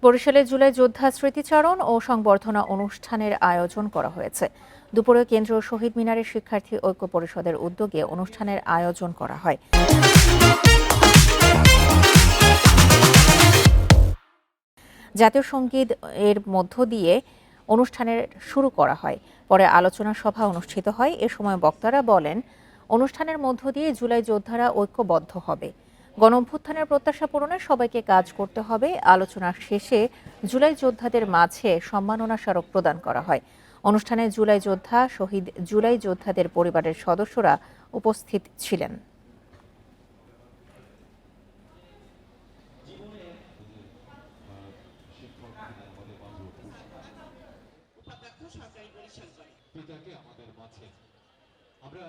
বরিশালে জুলাই যোদ্ধা স্মৃতিচারণ ও সংবর্ধনা অনুষ্ঠানের আয়োজন করা হয়েছে। দুপুরে কেন্দ্রীয় শহীদ মিনারের শিক্ষার্থী ঐক্য পরিষদের উদ্যোগে অনুষ্ঠানের আয়োজন করা হয়। জাতীয় সঙ্গীত এর মধ্য দিয়ে অনুষ্ঠানের শুরু করা হয়। পরে আলোচনা সভা অনুষ্ঠিত হয়। এ সময় বক্তারা বলেন, অনুষ্ঠানের মধ্য দিয়ে জুলাই যোদ্ধারা ঐক্যবদ্ধ হবে। গণঅভ্যুত্থানের প্রত্যাশা পূরণে সবাইকে কাজ করতে হবে। আলোচনা শেষে জুলাই যোদ্ধাদের মাঝে সম্মাননা স্মারক প্রদান করা হয়। অনুষ্ঠানে শহীদ জুলাই যোদ্ধাদের পরিবারের সদস্যরা উপস্থিত ছিলেন। আমাদের মাঝে আমরা